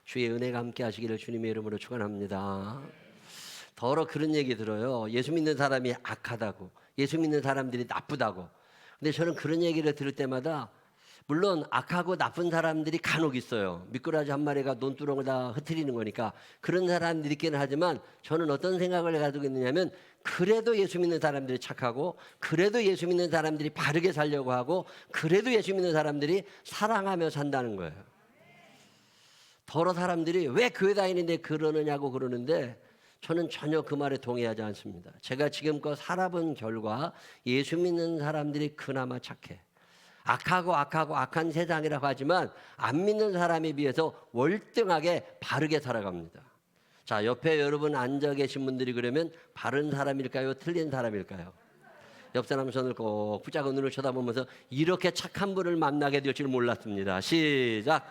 주의 은혜가 함께 하시기를 주님의 이름으로 축원합니다. 더러 그런 얘기 들어요. 예수 믿는 사람이 악하다고, 예수 믿는 사람들이 나쁘다고. 근데 저는 그런 얘기를 들을 때마다 물론 악하고 나쁜 사람들이 간혹 있어요. 미꾸라지 한 마리가 논두렁을 다 흩트리는 거니까 그런 사람들이 있기는 하지만 저는 어떤 생각을 가지고 있느냐면 그래도 예수 믿는 사람들이 착하고 그래도 예수 믿는 사람들이 바르게 살려고 하고 그래도 예수 믿는 사람들이 사랑하며 산다는 거예요. 더러 사람들이 왜 교회 다니는데 그러느냐고 그러는데 저는 전혀 그 말에 동의하지 않습니다. 제가 지금껏 살아본 결과 예수 믿는 사람들이 그나마 착해. 악하고 악한 세상이라고 하지만 안 믿는 사람에 비해서 월등하게 바르게 살아갑니다. 자, 옆에 여러분 앉아 계신 분들이 그러면 바른 사람일까요? 틀린 사람일까요? 옆 사람 손을 꼭 붙잡고 눈을 쳐다보면서 이렇게 착한 분을 만나게 될 줄 몰랐습니다. 시작.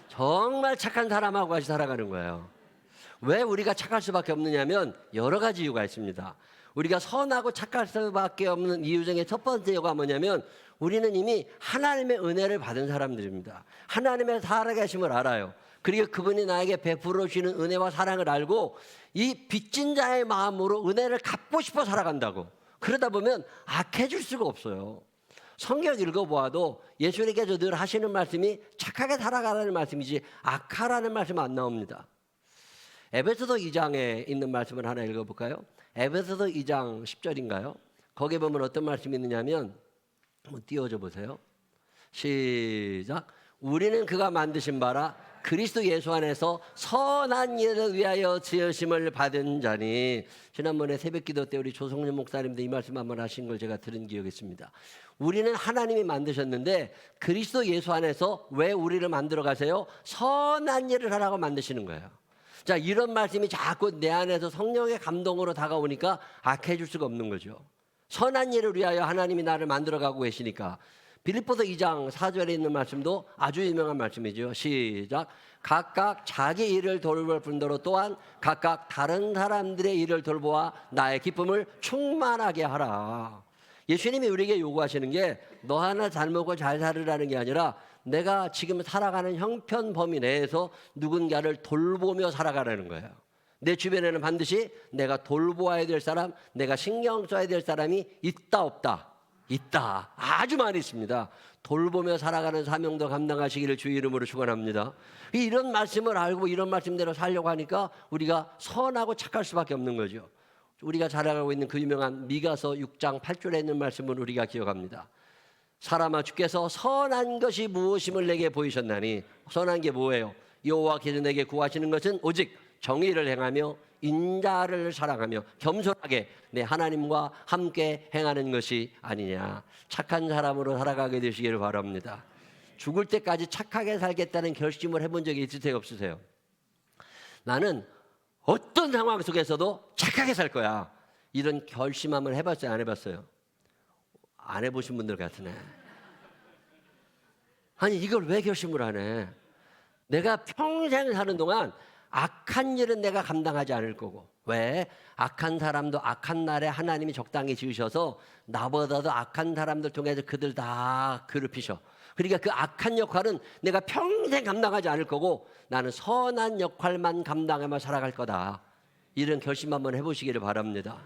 정말 착한 사람하고 같이 살아가는 거예요. 왜 우리가 착할 수밖에 없느냐면 여러 가지 이유가 있습니다. 우리가 선하고 착할 수밖에 없는 이유 중에 첫 번째 이유가 뭐냐면 우리는 이미 하나님의 은혜를 받은 사람들입니다. 하나님의 살아계심을 알아요. 그리고 그분이 나에게 베풀어 주시는 은혜와 사랑을 알고 이 빚진 자의 마음으로 은혜를 갚고 싶어 살아간다고. 그러다 보면 악해질 수가 없어요. 성경 읽어보아도 예수님께서 늘 하시는 말씀이 착하게 살아가라는 말씀이지 악하라는 말씀 안 나옵니다. 에베소서 2장에 있는 말씀을 하나 읽어볼까요? 에베소서 2장 10절인가요? 거기에 보면 어떤 말씀이 있느냐면 한번 띄워줘 보세요. 시작. 우리는 그가 만드신 바라 그리스도 예수 안에서 선한 일을 위하여 지으심을 받은 자니. 지난번에 새벽기도 때 우리 조성윤 목사님도 이 말씀 한번 하신 걸 제가 들은 기억이 있습니다. 우리는 하나님이 만드셨는데 그리스도 예수 안에서 왜 우리를 만들어 가세요? 선한 일을 하라고 만드시는 거예요. 자, 이런 말씀이 자꾸 내 안에서 성령의 감동으로 다가오니까 악해질 수가 없는 거죠. 선한 일을 위하여 하나님이 나를 만들어가고 계시니까. 빌립보서 2장 4절에 있는 말씀도 아주 유명한 말씀이죠. 시작. 각각 자기 일을 돌볼 뿐더러 또한 각각 다른 사람들의 일을 돌보아 나의 기쁨을 충만하게 하라. 예수님이 우리에게 요구하시는 게 너 하나 잘 먹고 잘 살으라는 게 아니라 내가 지금 살아가는 형편 범위 내에서 누군가를 돌보며 살아가라는 거예요. 내 주변에는 반드시 내가 돌보아야 될 사람, 내가 신경 써야 될 사람이 있다 없다? 있다. 아주 많이 있습니다. 돌보며 살아가는 사명도 감당하시기를 주의 이름으로 축원합니다. 이런 말씀을 알고 이런 말씀대로 살려고 하니까 우리가 선하고 착할 수밖에 없는 거죠. 우리가 잘 알고 있는 그 유명한 미가서 6장 8절에 있는 말씀을 우리가 기억합니다. 사람아 주께서 선한 것이 무엇임을 내게 보이셨나니. 선한 게 뭐예요? 여호와께서 내게 구하시는 것은 오직 정의를 행하며 인자를 사랑하며 겸손하게 내 하나님과 함께 행하는 것이 아니냐. 착한 사람으로 살아가게 되시기를 바랍니다. 죽을 때까지 착하게 살겠다는 결심을 해본 적이 있으세요 없으세요? 나는 어떤 상황 속에서도 착하게 살 거야. 이런 결심 한번 해봤어요? 안 해봤어요? 안 해보신 분들 같으네. 아니 이걸 왜 결심을 안 해? 내가 평생 사는 동안 악한 일은 내가 감당하지 않을 거고. 왜? 악한 사람도 악한 날에 하나님이 적당히 지으셔서 나보다도 악한 사람들 통해서 그들 다 괴롭히셔. 그러니까 그 악한 역할은 내가 평생 감당하지 않을 거고 나는 선한 역할만 감당하며 살아갈 거다. 이런 결심 한번 해보시기를 바랍니다.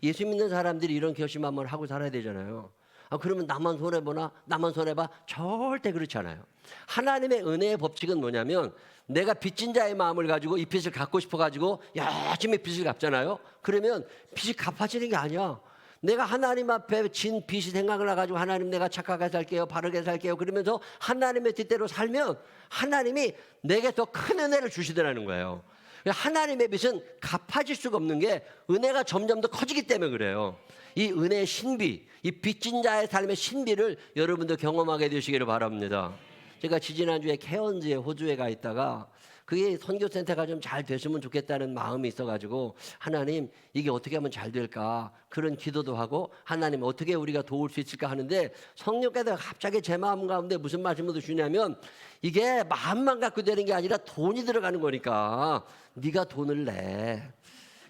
예수 믿는 사람들이 이런 결심 한번 하고 살아야 되잖아요. 그러면 나만 손해보나? 나만 손해봐? 절대 그렇지 않아요. 하나님의 은혜의 법칙은 뭐냐면 내가 빚진 자의 마음을 가지고 이 빚을 갚고 싶어가지고 열심히 빚을 갚잖아요. 그러면 빚이 갚아지는 게 아니야. 내가 하나님 앞에 진 빚이 생각을 해가지고 하나님 내가 착하게 살게요, 바르게 살게요 그러면서 하나님의 뜻대로 살면 하나님이 내게 더 큰 은혜를 주시더라는 거예요. 하나님의 빚은 갚아질 수가 없는 게 은혜가 점점 더 커지기 때문에 그래요. 이 은혜의 신비, 이 빚진 자의 삶의 신비를 여러분도 경험하게 되시기를 바랍니다. 제가 지지난주에 케언즈에 호주에 가 있다가 그게 선교센터가 좀 잘 됐으면 좋겠다는 마음이 있어가지고 하나님 이게 어떻게 하면 잘 될까 그런 기도도 하고 하나님 어떻게 우리가 도울 수 있을까 하는데 성령께서 갑자기 제 마음 가운데 무슨 말씀을 주냐면 이게 마음만 갖고 되는 게 아니라 돈이 들어가는 거니까 네가 돈을 내.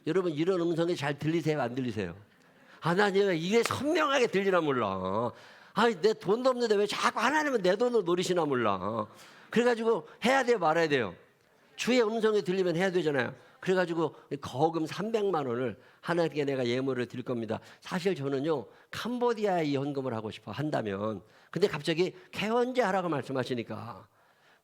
여러분 이런 음성이 잘 들리세요 안 들리세요? 하나님 이게 선명하게 들리나 몰라. 아니 내 돈도 없는데 왜 자꾸 하나님은 내 돈을 노리시나 몰라. 그래가지고 해야 돼요, 말아야 돼요. 주의 음성이 들리면 해야 되잖아요. 그래가지고 거금 300만 원을 하나님께 내가 예물을 드릴 겁니다. 사실 저는요 캄보디아에 이 헌금을 하고 싶어 한다면, 근데 갑자기 개헌제 하라고 말씀하시니까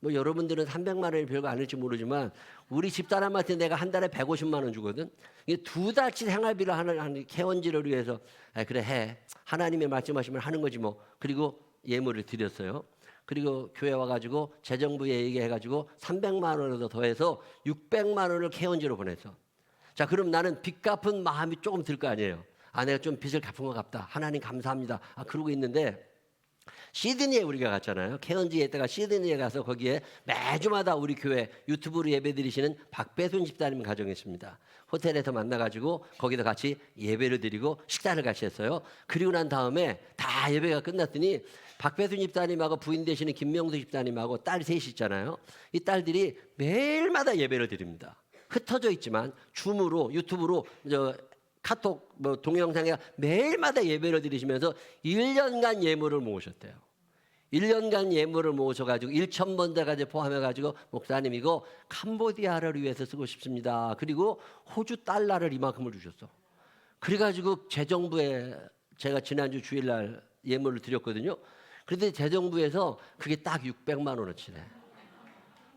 뭐 여러분들은 300만 원이 별거 아닐지 모르지만 우리 집사람한테 내가 한 달에 150만 원 주거든. 이게 2달치 생활비를 하는 개헌지를 위해서 그래 해. 하나님의 말씀하시면 하는 거지 뭐. 그리고 예물을 드렸어요. 그리고 교회 와가지고 재정부에 얘기해가지고 300만 원을 더해서 600만 원을 개헌지로 보냈어. 자, 그럼 나는 빚 갚은 마음이 조금 들 거 아니에요. 아, 내가 좀 빚을 갚은 것 같다. 하나님 감사합니다. 아, 그러고 있는데 시드니에 우리가 갔잖아요. 케언지에 있다가 시드니에 가서 거기에 매주마다 우리 교회 유튜브로 예배드리시는 박배순 집사님 가정이 있습니다. 호텔에서 만나가지고 거기서 같이 예배를 드리고 식사를 같이 했어요. 그리고 난 다음에 다 예배가 끝났더니 박배순 집사님하고 부인 되시는 김명수 집사님하고 딸 셋이 있잖아요. 이 딸들이 매일마다 예배를 드립니다. 흩어져 있지만 줌으로 유튜브로 카톡 동영상에 매일마다 예배를 드리시면서 1년간 예물을 모으셨대요. 1년간 예물을 모으셔가지고 1,000번대까지 포함해가지고 목사님 이거 캄보디아를 위해서 쓰고 싶습니다. 그리고 호주 달러를 이만큼을 주셨어. 그래가지고 재정부에 제가 지난주 주일날 예물을 드렸거든요. 그런데 재정부에서 그게 딱 600만 원어치네.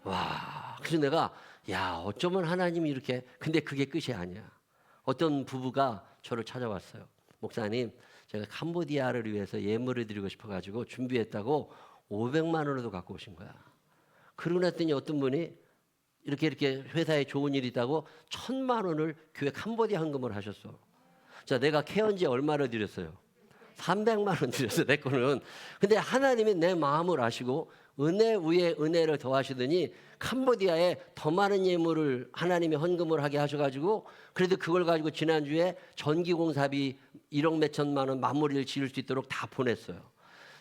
와, 그래서 내가 야 어쩌면 하나님이 이렇게, 근데 그게 끝이 아니야. 어떤 부부가 저를 찾아왔어요. 목사님, 제가 캄보디아를 위해서 예물을 드리고 싶어가지고 준비했다고 500만 원으로 갖고 오신 거야. 그러고 났더니 어떤 분이 이렇게 회사에 좋은 일이 있다고 1,000만 원을 교회 캄보디아 헌금을 하셨어. 자, 내가 케언지에 얼마를 드렸어요? 300만 원 드렸어, 내 거는. 근데 하나님이 내 마음을 아시고 은혜 위에 은혜를 더하시더니 캄보디아에 더 많은 예물을 하나님이 헌금을 하게 하셔가지고, 그래도 그걸 가지고 지난주에 전기공사비 1억 몇천만 원 마무리를 지을 수 있도록 다 보냈어요.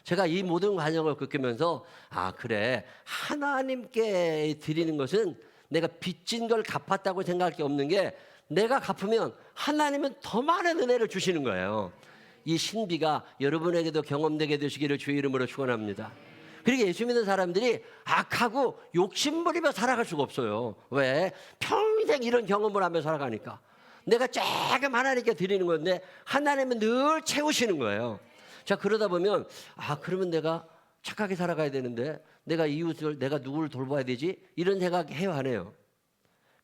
제가 이 모든 과정을 겪으면서 아 그래, 하나님께 드리는 것은 내가 빚진 걸 갚았다고 생각할 게 없는 게, 내가 갚으면 하나님은 더 많은 은혜를 주시는 거예요. 이 신비가 여러분에게도 경험되게 되시기를 주의 이름으로 축원합니다. 그리고 예수 믿는 사람들이 악하고 욕심부리며 살아갈 수가 없어요. 왜? 평생 이런 경험을 하며 살아가니까. 내가 조금 하나님께 드리는 건데 하나님은 늘 채우시는 거예요. 자, 그러다 보면 아 그러면 내가 착하게 살아가야 되는데 내가 이웃을, 내가 누구를 돌봐야 되지? 이런 생각 해요, 안 해요?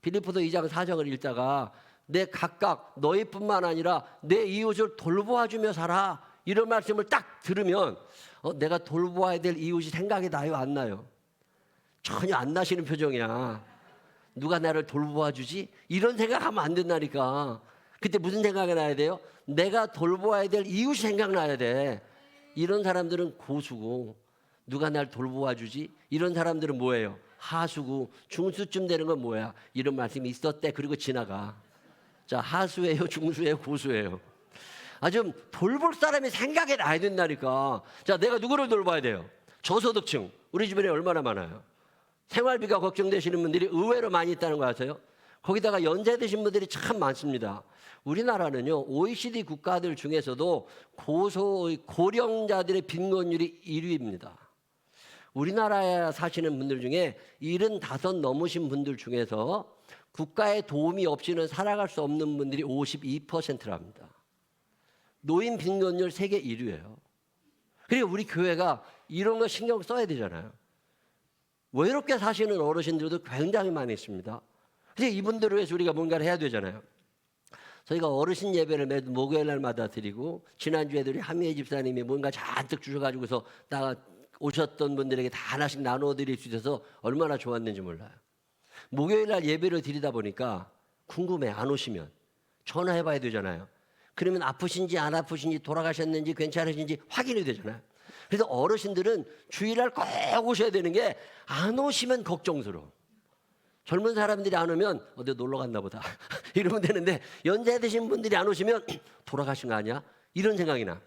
빌립보서 2장 4장을 읽다가 내 각각 너희뿐만 아니라 내 이웃을 돌보아주며 살아, 이런 말씀을 딱 들으면 내가 돌보아야 될 이웃이 생각이 나요, 안 나요? 전혀 안 나시는 표정이야. 누가 나를 돌보아주지? 이런 생각하면 안 된다니까. 그때 무슨 생각이 나야 돼요? 내가 돌보아야 될 이웃이 생각나야 돼. 이런 사람들은 고수고, 누가 날 돌보아주지? 이런 사람들은 뭐예요? 하수고, 중수쯤 되는 건 뭐야? 이런 말씀이 있었대. 그리고 지나가. 자, 하수예요, 중수예요, 고수예요? 아, 좀 돌볼 사람이 생각이 나야 된다니까. 자, 내가 누구를 돌봐야 돼요? 저소득층. 우리 주변에 얼마나 많아요? 생활비가 걱정되시는 분들이 의외로 많이 있다는 거 아세요? 거기다가 연세 드신 분들이 참 많습니다. 우리나라는요, OECD 국가들 중에서도 고령자들의 빈곤율이 1위입니다. 우리나라에 사시는 분들 중에 75 넘으신 분들 중에서 국가의 도움이 없이는 살아갈 수 없는 분들이 52%랍니다. 노인 빈곤율 세계 1위예요. 그리고 우리 교회가 이런 거 신경 써야 되잖아요. 외롭게 사시는 어르신들도 굉장히 많이 있습니다. 그래서 이분들을 위해서 우리가 뭔가를 해야 되잖아요. 저희가 어르신 예배를 매주 목요일 날마다 드리고, 지난주에도 우리 한미애 집사님이 뭔가 잔뜩 주셔가지고서 오셨던 분들에게 다 하나씩 나누어 드릴 수 있어서 얼마나 좋았는지 몰라요. 목요일 날 예배를 드리다 보니까 궁금해, 안 오시면 전화해 봐야 되잖아요. 그러면 아프신지 안 아프신지, 돌아가셨는지 괜찮으신지 확인이 되잖아요. 그래서 어르신들은 주일날 꼭 오셔야 되는 게, 안 오시면 걱정스러워. 젊은 사람들이 안 오면 어디 놀러 갔나 보다 이러면 되는데, 연세 드신 분들이 안 오시면 돌아가신 거 아니야? 이런 생각이 나.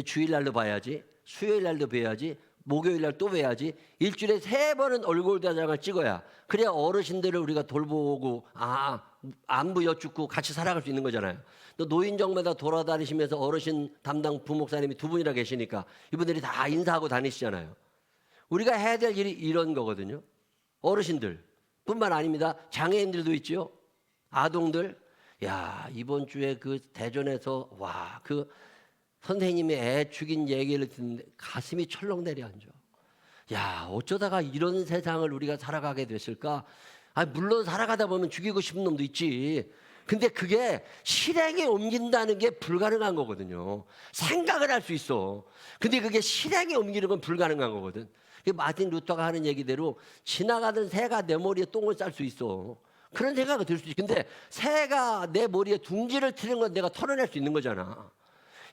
주일날도 봐야지, 수요일날도 뵈야지, 목요일 날 또 해야지. 일주일에 3번은 얼굴 도장을 찍어야 그래야 어르신들을 우리가 돌보고 안부 여쭙고 같이 살아갈 수 있는 거잖아요. 또 노인정마다 돌아다니시면서 어르신 담당 부목사님이 2분이나 계시니까 이분들이 다 인사하고 다니시잖아요. 우리가 해야 될 일이 이런 거거든요. 어르신들 뿐만 아닙니다. 장애인들도 있죠. 아동들. 야, 이번 주에 그 대전에서 그 선생님이 애 죽인 얘기를 듣는데 가슴이 철렁 내려앉아. 야, 어쩌다가 이런 세상을 우리가 살아가게 됐을까? 물론 살아가다 보면 죽이고 싶은 놈도 있지. 근데 그게 실행에 옮긴다는 게 불가능한 거거든요. 생각을 할 수 있어. 근데 그게 실행에 옮기는 건 불가능한 거거든. 마틴 루터가 하는 얘기대로 지나가던 새가 내 머리에 똥을 쌀 수 있어. 그런 생각이 들 수 있지. 근데 새가 내 머리에 둥지를 트는 건 내가 털어낼 수 있는 거잖아.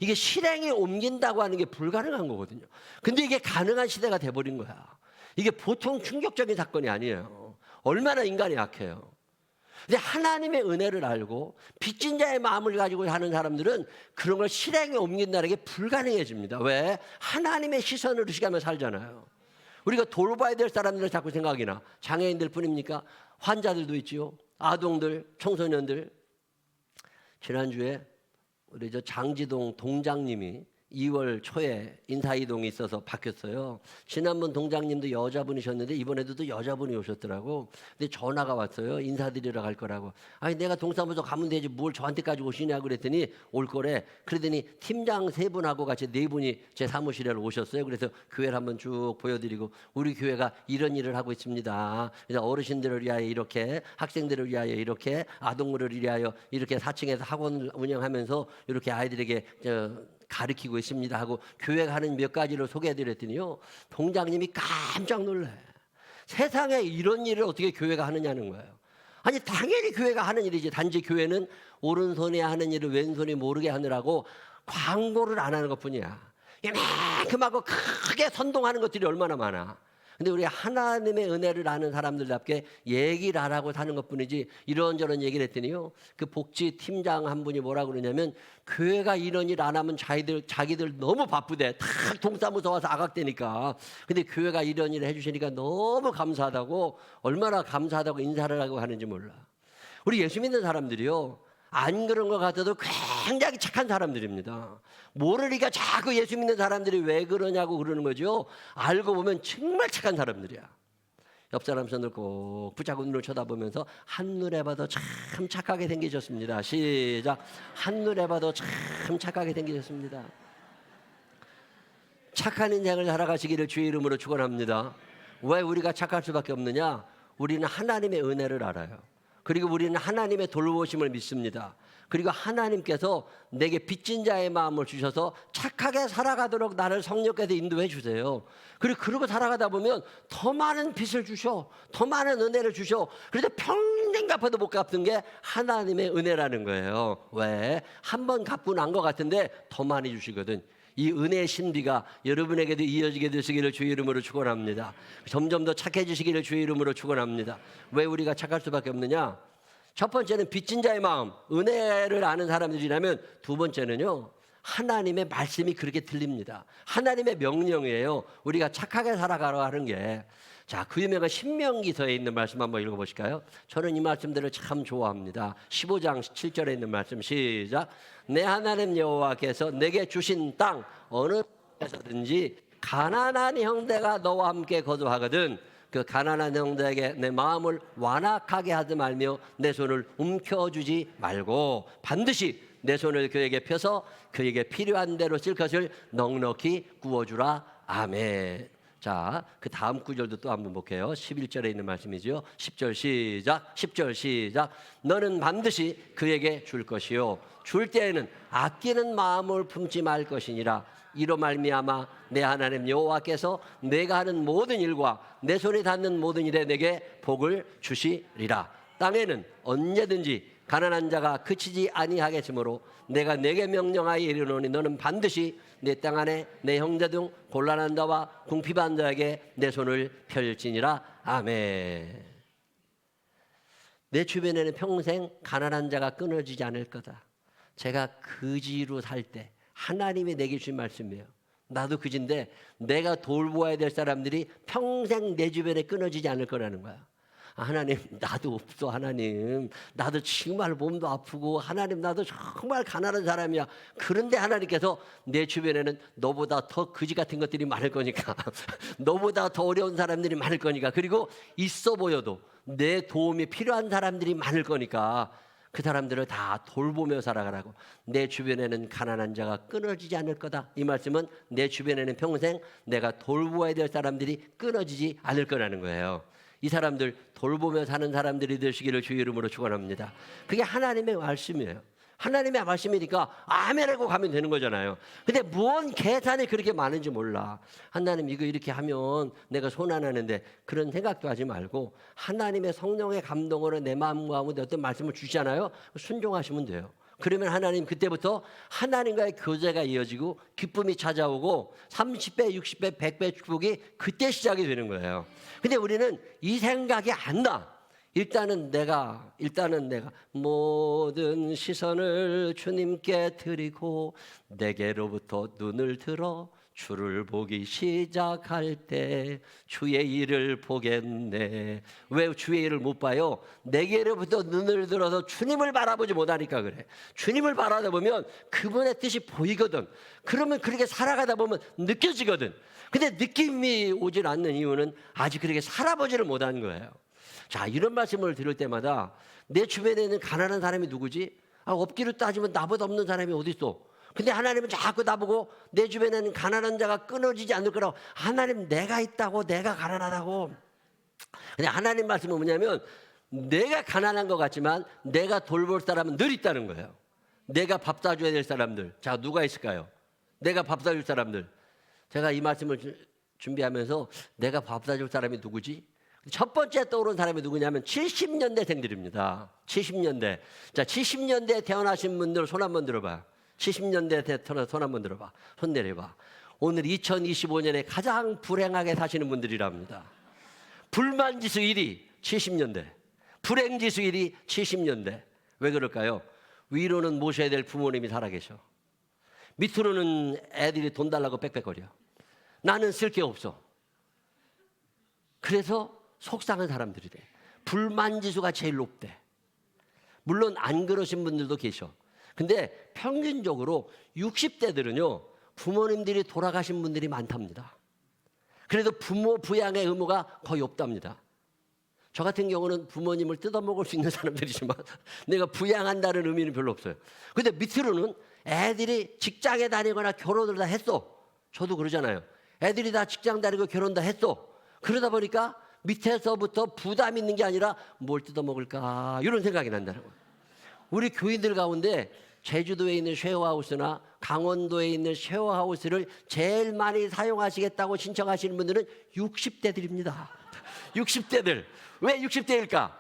이게 실행에 옮긴다고 하는 게 불가능한 거거든요. 근데 이게 가능한 시대가 돼버린 거야. 이게 보통 충격적인 사건이 아니에요. 얼마나 인간이 약해요. 근데 하나님의 은혜를 알고 빚진 자의 마음을 가지고 하는 사람들은 그런 걸 실행에 옮긴다는 게 불가능해집니다. 왜? 하나님의 시선을 의식하며 살잖아요. 우리가 돌봐야 될 사람들을 자꾸 생각이 나. 장애인들 뿐입니까? 환자들도 있지요. 아동들, 청소년들. 지난주에 우리 장지동 동장님이 2월 초에 인사이동이 있어서 바뀌었어요. 지난번 동장님도 여자분이셨는데 이번에도 또 여자분이 오셨더라고. 근데 전화가 왔어요. 인사드리러 갈 거라고. 내가 동사무소 가면 되지 뭘 저한테까지 오시냐고 그랬더니 올 거래. 그러더니 팀장 3분하고 같이 4분이 제 사무실에 오셨어요. 그래서 교회를 한번 쭉 보여드리고 우리 교회가 이런 일을 하고 있습니다. 그래서 어르신들을 위하여 이렇게, 학생들을 위하여 이렇게, 아동들을 위하여 이렇게 4층에서 학원 운영하면서 이렇게 아이들에게 가르치고 있습니다 하고 교회가 하는 몇 가지를 소개해드렸더니요, 동장님이 깜짝 놀래. 세상에 이런 일을 어떻게 교회가 하느냐는 거예요. 당연히 교회가 하는 일이지. 단지 교회는 오른손에 하는 일을 왼손이 모르게 하느라고 광고를 안 하는 것뿐이야. 이만큼하고 크게 선동하는 것들이 얼마나 많아. 근데 우리 하나님의 은혜를 아는 사람들답게 얘기를 안 하고 사는 것뿐이지. 이런저런 얘기를 했더니요, 그 복지팀장 한 분이 뭐라 그러냐면, 교회가 이런 일 안 하면 자기들 너무 바쁘대. 다 동사무소 와서 아각대니까. 근데 교회가 이런 일을 해주시니까 너무 감사하다고, 얼마나 감사하다고 인사를 하고 하는지 몰라. 우리 예수 믿는 사람들이요, 안 그런 것 같아도 굉장히 착한 사람들입니다. 모르니까 자꾸 예수 믿는 사람들이 왜 그러냐고 그러는 거죠. 알고 보면 정말 착한 사람들이야. 옆 사람 손을 꼭 붙잡고 눈을 쳐다보면서 한눈에 봐도 참 착하게 생기셨습니다. 시작. 한눈에 봐도 참 착하게 생기셨습니다. 착한 인생을 살아가시기를 주의 이름으로 축원합니다. 왜 우리가 착할 수밖에 없느냐? 우리는 하나님의 은혜를 알아요. 그리고 우리는 하나님의 돌보심을 믿습니다. 그리고 하나님께서 내게 빚진 자의 마음을 주셔서 착하게 살아가도록 나를 성령께서 인도해 주세요. 그리고 그러고 살아가다 보면 더 많은 빚을 주셔. 더 많은 은혜를 주셔. 그래서 평생 갚아도 못 갚는 게 하나님의 은혜라는 거예요. 왜? 한 번 갚고 난 것 같은데 더 많이 주시거든. 이 은혜의 신비가 여러분에게도 이어지게 되시기를 주의 이름으로 축원합니다. 점점 더 착해지시기를 주의 이름으로 축원합니다. 왜 우리가 착할 수밖에 없느냐? 첫 번째는 빚진 자의 마음, 은혜를 아는 사람들이라면, 두 번째는요, 하나님의 말씀이 그렇게 들립니다. 하나님의 명령이에요. 우리가 착하게 살아가라 하는 게. 자, 그 유명한 신명기서에 있는 말씀 한번 읽어보실까요? 저는 이 말씀들을 참 좋아합니다. 15장 7절에 있는 말씀, 시작. 내 하나님 여호와께서 내게 주신 땅 어느 곳에서든지 가난한 형제가 너와 함께 거주하거든 그 가난한 형제에게 내 마음을 완악하게 하지 말며 내 손을 움켜주지 말고 반드시 내 손을 그에게 펴서 그에게 필요한 대로 쓸 것을 넉넉히 구워주라. 아멘. 자, 그 다음 구절도 또 한번 볼게요. 11절에 있는 말씀이죠. 10절 시작. 10절 시작. 너는 반드시 그에게 줄 것이요 줄 때에는 아끼는 마음을 품지 말 것이니라. 이로 말미암아 내 하나님 여호와께서 내가 하는 모든 일과 내 손에 닿는 모든 일에 내게 복을 주시리라. 땅에는 언제든지 가난한 자가 그치지 아니하겠으므로 내가 내게 명령하여 이르노니 너는 반드시 내 땅 안에 내 형제 중 곤란한 자와 궁핍한 자에게 내 손을 펼지니라. 아멘. 내 주변에는 평생 가난한 자가 끊어지지 않을 거다. 제가 거지로 살 때 하나님이 내게 주신 말씀이에요. 나도 그진데 내가 돌보아야 될 사람들이 평생 내 주변에 끊어지지 않을 거라는 거야. 하나님, 나도 없어. 하나님, 나도 정말 몸도 아프고, 하나님, 나도 정말 가난한 사람이야. 그런데 하나님께서 내 주변에는 너보다 더 거지 같은 것들이 많을 거니까 너보다 더 어려운 사람들이 많을 거니까, 그리고 있어 보여도 내 도움이 필요한 사람들이 많을 거니까 그 사람들을 다 돌보며 살아가라고. 내 주변에는 가난한 자가 끊어지지 않을 거다. 이 말씀은 내 주변에는 평생 내가 돌보아야 될 사람들이 끊어지지 않을 거라는 거예요. 이 사람들 돌보며 사는 사람들이 되시기를 주의 이름으로 축원합니다. 그게 하나님의 말씀이에요. 하나님의 말씀이니까 아멘하고 가면 되는 거잖아요. 근데 뭔 계산이 그렇게 많은지 몰라. 하나님, 이거 이렇게 하면 내가 손 안 하는데, 그런 생각도 하지 말고 하나님의 성령의 감동으로 내 마음 가운데 어떤 말씀을 주시잖아요. 순종하시면 돼요. 그러면 하나님, 그때부터 하나님과의 교제가 이어지고 기쁨이 찾아오고 30배, 60배, 100배 축복이 그때 시작이 되는 거예요. 근데 우리는 이 생각이 안 나. 일단은 내가 모든 시선을 주님께 드리고 내게로부터 눈을 들어 주를 보기 시작할 때 주의 일을 보겠네. 왜 주의 일을 못 봐요? 내게로부터 눈을 들어서 주님을 바라보지 못하니까 그래. 주님을 바라다 보면 그분의 뜻이 보이거든. 그러면 그렇게 살아가다 보면 느껴지거든. 근데 느낌이 오질 않는 이유는 아직 그렇게 살아보지를 못한 거예요. 자, 이런 말씀을 들을 때마다 내 주변에 있는 가난한 사람이 누구지? 없기로 따지면 나보다 없는 사람이 어디 있어? 근데 하나님은 자꾸 나보고 내 주변에는 가난한 자가 끊어지지 않을 거라고. 하나님, 내가 있다고, 내가 가난하다고. 근데 하나님 말씀은 뭐냐면 내가 가난한 것 같지만 내가 돌볼 사람은 늘 있다는 거예요. 내가 밥 사줘야 될 사람들. 자, 누가 있을까요? 내가 밥 사줄 사람들. 제가 이 말씀을 준비하면서 내가 밥 사줄 사람이 누구지? 첫 번째 떠오른 사람이 누구냐면 70년대생들입니다. 70년대. 자, 70년대에 태어나신 분들 손 한번 들어봐. 70년대에 태어나 손 한번 들어봐. 손 내려봐. 오늘 2025년에 가장 불행하게 사시는 분들이랍니다. 불만지수 1위 70년대. 불행지수 1위 70년대. 왜 그럴까요? 위로는 모셔야 될 부모님이 살아계셔. 밑으로는 애들이 돈 달라고 빽빽거려. 나는 쓸 게 없어. 그래서 속상한 사람들이래. 불만지수가 제일 높대. 물론 안 그러신 분들도 계셔. 근데 평균적으로 60대들은요 부모님들이 돌아가신 분들이 많답니다. 그래도 부모 부양의 의무가 거의 없답니다. 저 같은 경우는 부모님을 뜯어먹을 수 있는 사람들이지만 내가 부양한다는 의미는 별로 없어요. 근데 밑으로는 애들이 직장에 다니거나 결혼을 다 했어. 저도 그러잖아요. 애들이 다 직장 다니고 결혼 다 했어. 그러다 보니까 밑에서부터 부담 있는 게 아니라 뭘 뜯어먹을까 이런 생각이 난다는 거예요. 우리 교인들 가운데 제주도에 있는 쉐어하우스나 강원도에 있는 쉐어하우스를 제일 많이 사용하시겠다고 신청하시는 분들은 60대들입니다. 60대들. 왜 60대일까?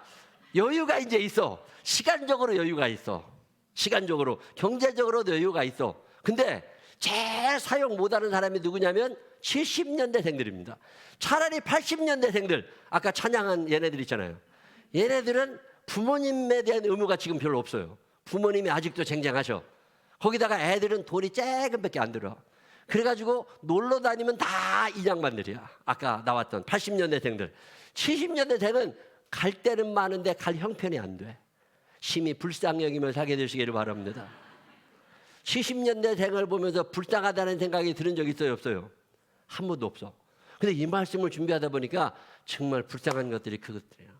여유가 이제 있어. 시간적으로 여유가 있어. 시간적으로, 경제적으로도 여유가 있어. 근데 제일 사용 못하는 사람이 누구냐면 70년대생들입니다. 차라리 80년대생들, 아까 찬양한 얘네들 있잖아요. 얘네들은 부모님에 대한 의무가 지금 별로 없어요. 부모님이 아직도 쟁쟁하셔. 거기다가 애들은 돈이 조금밖에 안 들어. 그래가지고 놀러 다니면 다 이 양반들이야. 아까 나왔던 80년대생들. 70년대생은 갈 데는 많은데 갈 형편이 안 돼. 심히 불쌍히 여기며 살게 되시기를 바랍니다. 70년대생을 보면서 불쌍하다는 생각이 들은 적 있어요, 없어요? 한 번도 없어. 근데 이 말씀을 준비하다 보니까 정말 불쌍한 것들이 그것들이에요.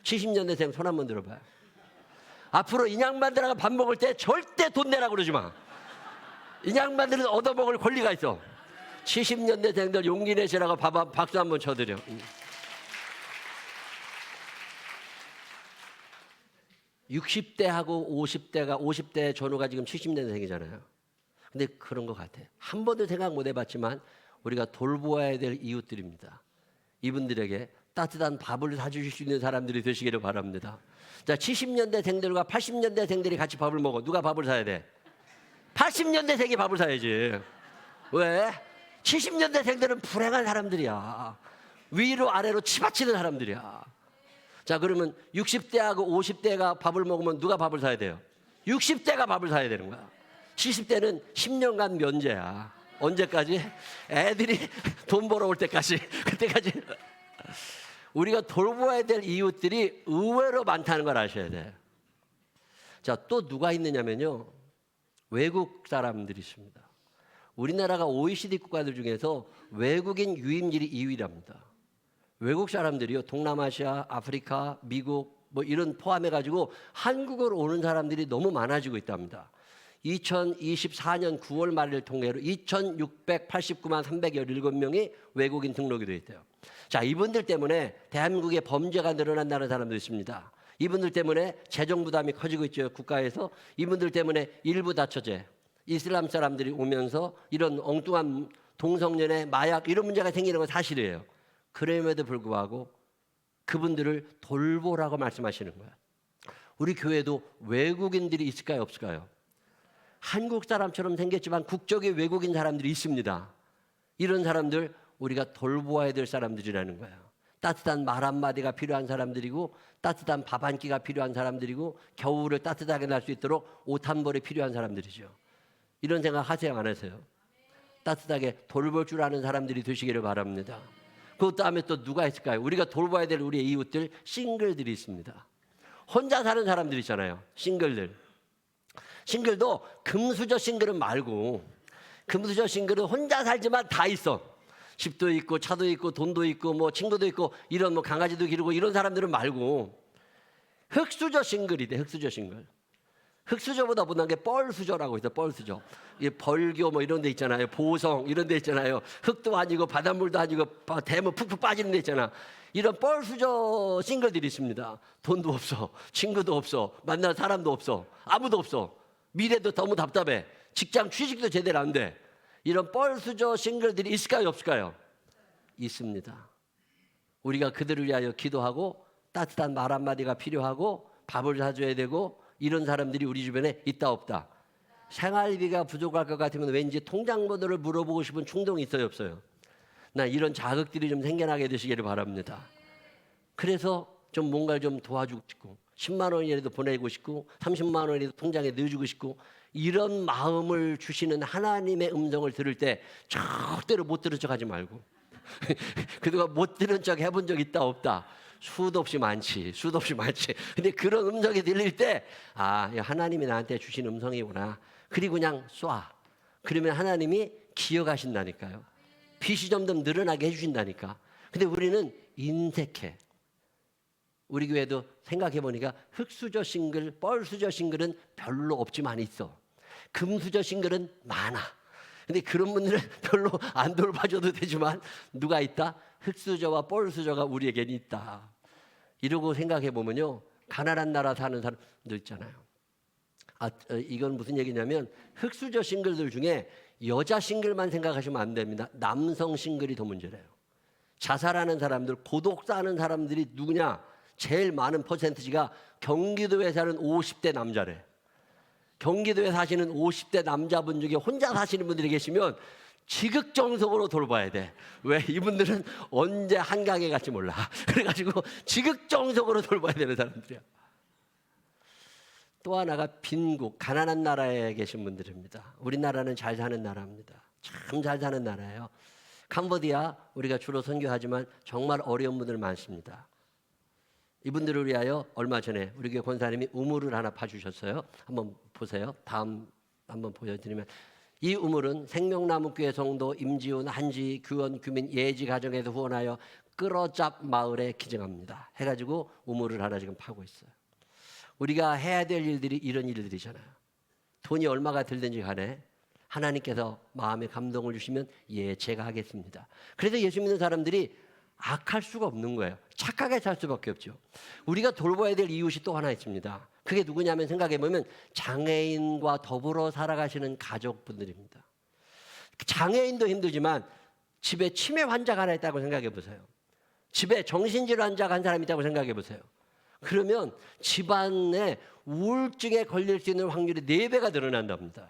70년대생 손 한번 들어봐요. 앞으로 이 양반들하고 밥 먹을 때 절대 돈 내라고 그러지 마. 이 양반들은 얻어먹을 권리가 있어. 70년대생들 용기 내시라고 박수 한번 쳐드려. 60대하고 50대 전후가 지금 70년대생이잖아요. 근데 그런 것 같아. 한 번도 생각 못 해봤지만 우리가 돌보아야 될 이웃들입니다. 이분들에게 따뜻한 밥을 사주실 수 있는 사람들이 되시기를 바랍니다. 자, 70년대생들과 80년대생들이 같이 밥을 먹어. 누가 밥을 사야 돼? 80년대생이 밥을 사야지. 왜? 70년대생들은 불행한 사람들이야. 위로 아래로 치받치는 사람들이야. 자, 그러면 60대하고 50대가 밥을 먹으면 누가 밥을 사야 돼요? 60대가 밥을 사야 되는 거야. 70대는 10년간 면제야. 언제까지? 애들이 돈 벌어올 때까지. 그때까지. 우리가 돌보아야 될 이웃들이 의외로 많다는 걸 아셔야 돼요. 자, 또 누가 있느냐면요, 외국 사람들이 있습니다. 우리나라가 OECD 국가들 중에서 외국인 유입률이 2위랍니다. 외국 사람들이요, 동남아시아, 아프리카, 미국 뭐 이런 포함해가지고 한국으로 오는 사람들이 너무 많아지고 있답니다. 2024년 9월 말을 통계로 2,689만 317명이 외국인 등록이 되어 있대요. 자, 이분들 때문에 대한민국의 범죄가 늘어난다는 사람도 있습니다. 이분들 때문에 재정 부담이 커지고 있죠, 국가에서. 이분들 때문에 일부 다처제, 이슬람 사람들이 오면서 이런 엉뚱한 동성연애, 마약 이런 문제가 생기는 건 사실이에요. 그럼에도 불구하고 그분들을 돌보라고 말씀하시는 거예요. 우리 교회도 외국인들이 있을까요, 없을까요? 한국 사람처럼 생겼지만 국적이 외국인 사람들이 있습니다. 이런 사람들 우리가 돌보아야 될 사람들이라는 거예요. 따뜻한 말 한마디가 필요한 사람들이고, 따뜻한 밥 한 끼가 필요한 사람들이고, 겨울을 따뜻하게 날 수 있도록 옷 한 벌이 필요한 사람들이죠. 이런 생각 하세요, 안 하세요? 따뜻하게 돌볼 줄 아는 사람들이 되시기를 바랍니다. 그 다음에 또 누가 있을까요? 우리가 돌봐야 될 우리의 이웃들, 싱글들이 있습니다. 혼자 사는 사람들 있잖아요, 싱글들. 싱글도 금수저 싱글은 말고, 금수저 싱글은 혼자 살지만 다 있어. 집도 있고 차도 있고 돈도 있고 뭐 친구도 있고 이런 뭐 강아지도 기르고 이런 사람들은 말고, 흙수저 싱글이 돼. 흙수저 싱글. 흙수저보다 못한 게 뻘수저라고 있어. 뻘수저. 이 벌교 뭐 이런 데 있잖아요. 보성 이런 데 있잖아요. 흙도 아니고 바닷물도 아니고 대면 푹푹 빠지는 데 있잖아. 이런 뻘수저 싱글들이 있습니다. 돈도 없어, 친구도 없어, 만날 사람도 없어, 아무도 없어. 미래도 너무 답답해. 직장 취직도 제대로 안 돼. 이런 뻘수저 싱글들이 있을까요, 없을까요? 있습니다. 우리가 그들을 위하여 기도하고 따뜻한 말 한마디가 필요하고 밥을 사줘야 되고, 이런 사람들이 우리 주변에 있다 없다? 생활비가 부족할 것 같으면 왠지 통장 번호를 물어보고 싶은 충동이 있어요, 없어요? 나 이런 자극들이 좀 생겨나게 되시기를 바랍니다. 그래서 좀 뭔가를 좀 도와주고 싶고, 10만 원이라도 보내고 싶고 30만 원이라도 통장에 넣어주고 싶고, 이런 마음을 주시는 하나님의 음성을 들을 때 절대로 못 들은 척 하지 말고 그동안 못 들은 척 해본 적 있다 없다? 수도 없이 많지, 수도 없이 많지. 근데 그런 음성이 들릴 때, 아, 하나님이 나한테 주신 음성이구나. 그리고 그냥 쏴. 그러면 하나님이 기억하신다니까요. 빚이 점점 늘어나게 해주신다니까. 근데 우리는 인색해. 우리 교회도 생각해보니까 흙수저 싱글, 뻘수저 싱글은 별로 없지만 있어. 금수저 싱글은 많아. 근데 그런 분들은 별로 안 돌봐줘도 되지만 누가 있다? 흙수저와 뻘수저가 우리에게는 있다. 이러고 생각해보면요, 가난한 나라 사는 사람들 있잖아요. 이건 무슨 얘기냐면, 흙수저 싱글들 중에 여자 싱글만 생각하시면 안 됩니다. 남성 싱글이 더 문제래요. 자살하는 사람들, 고독 사는 사람들이 누구냐? 제일 많은 퍼센티지가 경기도에 사는 50대 남자래. 경기도에 사시는 50대 남자분 중에 혼자 사시는 분들이 계시면 지극정성으로 돌봐야 돼. 왜? 이분들은 언제 한강에 갈지 몰라. 그래가지고 지극정성으로 돌봐야 되는 사람들이야. 또 하나가 빈국, 가난한 나라에 계신 분들입니다. 우리나라는 잘 사는 나라입니다. 참 잘 사는 나라예요. 캄보디아, 우리가 주로 선교하지만 정말 어려운 분들 많습니다. 이분들을 위하여 얼마 전에 우리 교회 권사님이 우물을 하나 파주셨어요. 한번 보세요. 다음 한번 보여드리면, 이 우물은 생명나무교회 성도 임지훈, 한지, 규원, 규민, 예지 가정에서 후원하여 끌어잡 마을에 기증합니다. 해가지고 우물을 하나 지금 파고 있어요. 우리가 해야 될 일들이 이런 일들이잖아요. 돈이 얼마가 들든지 간에 하나님께서 마음에 감동을 주시면 예, 제가 하겠습니다. 그래서 예수 믿는 사람들이 악할 수가 없는 거예요. 착하게 살 수밖에 없죠. 우리가 돌봐야 될 이웃이 또 하나 있습니다. 그게 누구냐면, 생각해보면 장애인과 더불어 살아가시는 가족분들입니다. 장애인도 힘들지만 집에 치매 환자가 하나 있다고 생각해보세요. 집에 정신질환 환자가 한 사람 있다고 생각해보세요. 그러면 집안에 우울증에 걸릴 수 있는 확률이 4배가 늘어난답니다.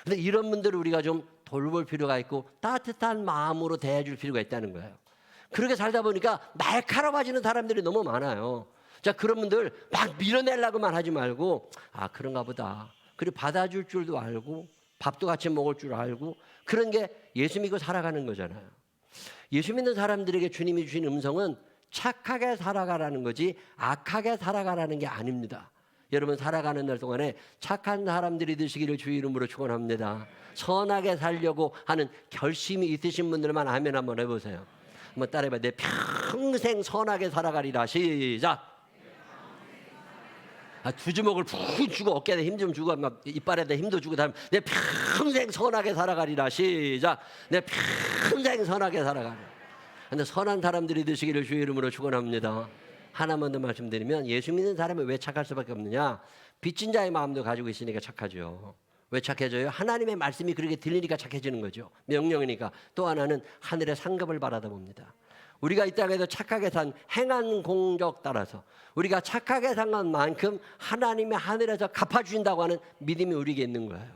그런데 이런 분들을 우리가 좀 돌볼 필요가 있고 따뜻한 마음으로 대해줄 필요가 있다는 거예요. 그렇게 살다 보니까 날카로워지는 사람들이 너무 많아요. 자, 그런 분들 막 밀어내려고만 하지 말고, 아, 그런가 보다. 그리고 받아줄 줄도 알고 밥도 같이 먹을 줄 알고 그런 게 예수 믿고 살아가는 거잖아요. 예수 믿는 사람들에게 주님이 주신 음성은 착하게 살아가라는 거지 악하게 살아가라는 게 아닙니다. 여러분 살아가는 날 동안에 착한 사람들이 되시기를 주의 이름으로 축원합니다. 선하게 살려고 하는 결심이 있으신 분들만 아멘 한번 해보세요. 한번 따라해봐요. 내 평생 선하게 살아가리라. 시작. 두 주먹을 푹 주고 어깨에 힘 좀 주고 이빨에다 힘도 주고 다음 내 평생 선하게 살아가리라. 시작. 내 평생 선하게 살아가리라. 근데 선한 사람들이 되시기를 주의 이름으로 축원합니다. 하나만 더 말씀드리면 예수 믿는 사람이 왜 착할 수밖에 없느냐? 빚진 자의 마음도 가지고 있으니까 착하죠. 왜 착해져요? 하나님의 말씀이 그렇게 들리니까 착해지는 거죠. 명령이니까. 또 하나는 하늘의 상급을 바라다 봅니다. 우리가 이 땅에서 착하게 산 행한 공적 따라서 우리가 착하게 산 것만큼 하나님의 하늘에서 갚아주신다고 하는 믿음이 우리에게 있는 거예요.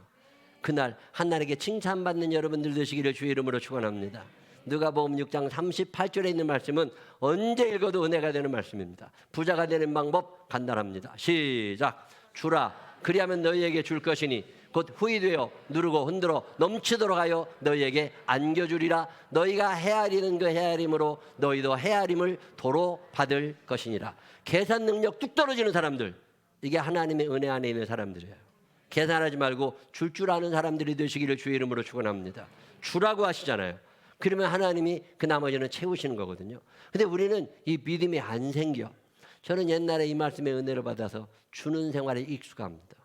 그날 하나님께 칭찬받는 여러분들 되시기를 주의 이름으로 축원합니다. 누가복음 6장 38절에 있는 말씀은 언제 읽어도 은혜가 되는 말씀입니다. 부자가 되는 방법 간단합니다. 시작. 주라 그리하면 너희에게 줄 것이니 곧 후이되어 누르고 흔들어 넘치도록 하여 너희에게 안겨주리라. 너희가 헤아리는 그 헤아림으로 너희도 헤아림을 도로 받을 것이니라. 계산 능력 뚝 떨어지는 사람들, 이게 하나님의 은혜 안에 있는 사람들이에요. 계산하지 말고 줄 아는 사람들이 되시기를 주의 이름으로 축원합니다. 주라고 하시잖아요. 그러면 하나님이 그 나머지는 채우시는 거거든요. 근데 우리는 이 믿음이 안 생겨. 저는 옛날에 이 말씀의 은혜를 받아서 주는 생활에 익숙합니다.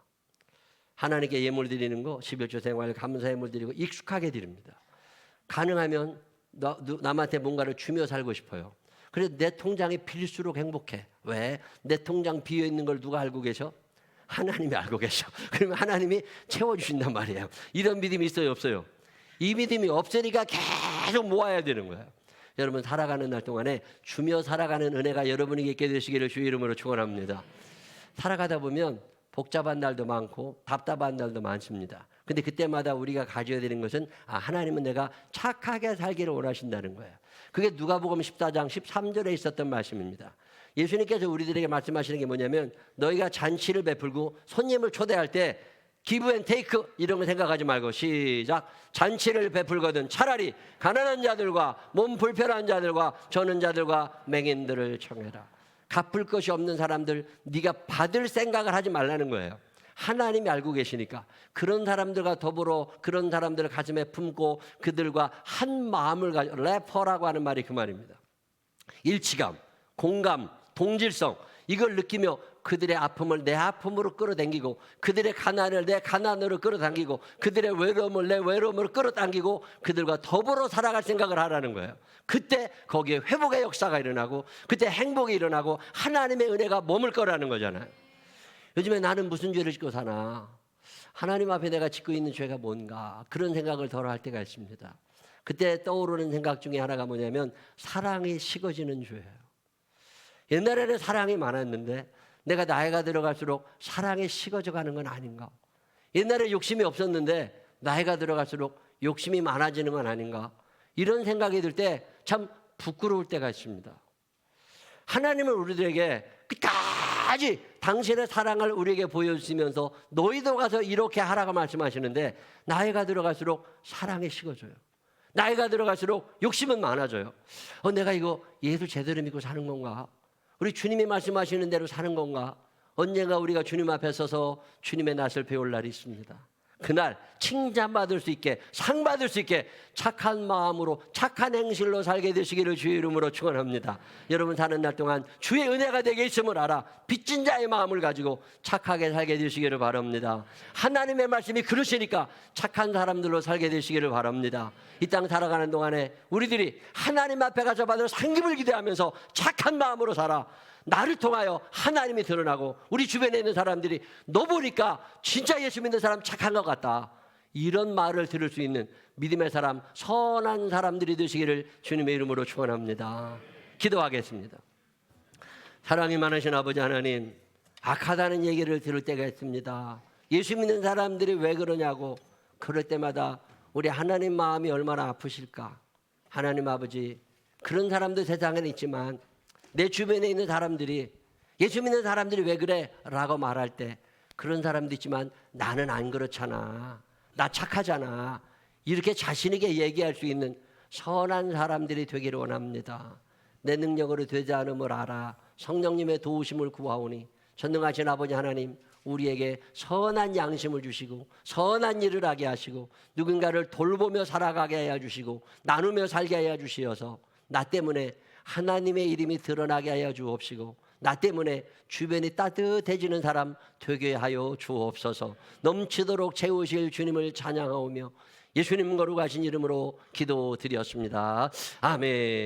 하나님께 예물 드리는 거, 11조 생활 감사 예물 드리고 익숙하게 드립니다. 가능하면 남한테 뭔가를 주며 살고 싶어요. 그래서 내 통장이 빌수록 행복해. 왜? 내 통장 비어 있는 걸 누가 알고 계셔? 하나님이 알고 계셔. 그러면 하나님이 채워주신단 말이에요. 이런 믿음이 있어요, 없어요? 이 믿음이 없으니까 계속 모아야 되는 거예요. 여러분 살아가는 날 동안에 주며 살아가는 은혜가 여러분에게 있게 되시기를 주의 이름으로 축원합니다. 살아가다 보면 복잡한 날도 많고 답답한 날도 많습니다. 근데 그때마다 우리가 가져야 되는 것은 하나님은 내가 착하게 살기를 원하신다는 거예요. 그게 누가복음 14장 13절에 있었던 말씀입니다. 예수님께서 우리들에게 말씀하시는 게 뭐냐면 너희가 잔치를 베풀고 손님을 초대할 때 기브 앤 테이크 이런 거 생각하지 말고 시작. 잔치를 베풀거든 차라리 가난한 자들과 몸 불편한 자들과 저는 자들과 맹인들을 청해라. 갚을 것이 없는 사람들 네가 받을 생각을 하지 말라는 거예요. 하나님이 알고 계시니까 그런 사람들과 더불어 그런 사람들을 가슴에 품고 그들과 한 마음을 가져 래퍼라고 하는 말이 그 말입니다. 일치감, 공감, 동질성 이걸 느끼며 그들의 아픔을 내 아픔으로 끌어당기고 그들의 가난을 내 가난으로 끌어당기고 그들의 외로움을 내 외로움으로 끌어당기고 그들과 더불어 살아갈 생각을 하라는 거예요. 그때 거기에 회복의 역사가 일어나고 그때 행복이 일어나고 하나님의 은혜가 머물 거라는 거잖아요. 요즘에 나는 무슨 죄를 짓고 사나? 하나님 앞에 내가 짓고 있는 죄가 뭔가? 그런 생각을 덜어 할 때가 있습니다. 그때 떠오르는 생각 중에 하나가 뭐냐면 사랑이 식어지는 죄예요. 옛날에는 사랑이 많았는데 내가 나이가 들어갈수록 사랑이 식어져 가는 건 아닌가? 옛날에 욕심이 없었는데 나이가 들어갈수록 욕심이 많아지는 건 아닌가? 이런 생각이 들 때 참 부끄러울 때가 있습니다. 하나님은 우리들에게 끝까지 당신의 사랑을 우리에게 보여주시면서 너희도 가서 이렇게 하라고 말씀하시는데 나이가 들어갈수록 사랑이 식어져요. 나이가 들어갈수록 욕심은 많아져요. 내가 이거 예수 제대로 믿고 사는 건가? 우리 주님이 말씀하시는 대로 사는 건가? 언젠가 우리가 주님 앞에 서서 주님의 낯을 배울 날이 있습니다. 그날 칭찬받을 수 있게 상 받을 수 있게 착한 마음으로 착한 행실로 살게 되시기를 주의 이름으로 축원합니다. 여러분 사는 날 동안 주의 은혜가 되게 있음을 알아 빚진 자의 마음을 가지고 착하게 살게 되시기를 바랍니다. 하나님의 말씀이 그러시니까 착한 사람들로 살게 되시기를 바랍니다. 이 땅 살아가는 동안에 우리들이 하나님 앞에 가서 받을 상급을 기대하면서 착한 마음으로 살아 나를 통하여 하나님이 드러나고 우리 주변에 있는 사람들이 너 보니까 진짜 예수 믿는 사람 착한 것 같다. 이런 말을 들을 수 있는 믿음의 사람, 선한 사람들이 되시기를 주님의 이름으로 축원합니다. 기도하겠습니다. 사랑이 많으신 아버지 하나님, 악하다는 얘기를 들을 때가 있습니다. 예수 믿는 사람들이 왜 그러냐고 그럴 때마다 우리 하나님 마음이 얼마나 아프실까. 하나님 아버지, 그런 사람도 세상에 있지만 내 주변에 있는 사람들이 예수 믿는 사람들이 왜 그래? 라고 말할 때 그런 사람도 있지만 나는 안 그렇잖아. 나 착하잖아. 이렇게 자신 있게 얘기할 수 있는 선한 사람들이 되기를 원합니다. 내 능력으로 되지 않음을 알아 성령님의 도우심을 구하오니 전능하신 아버지 하나님, 우리에게 선한 양심을 주시고 선한 일을 하게 하시고 누군가를 돌보며 살아가게 해 주시고 나누며 살게 해 주시어서 나 때문에 하나님의 이름이 드러나게 하여 주옵시고 나 때문에 주변이 따뜻해지는 사람 되게 하여 주옵소서. 넘치도록 채우실 주님을 찬양하오며 예수님 거룩하신 이름으로 기도드렸습니다. 아멘.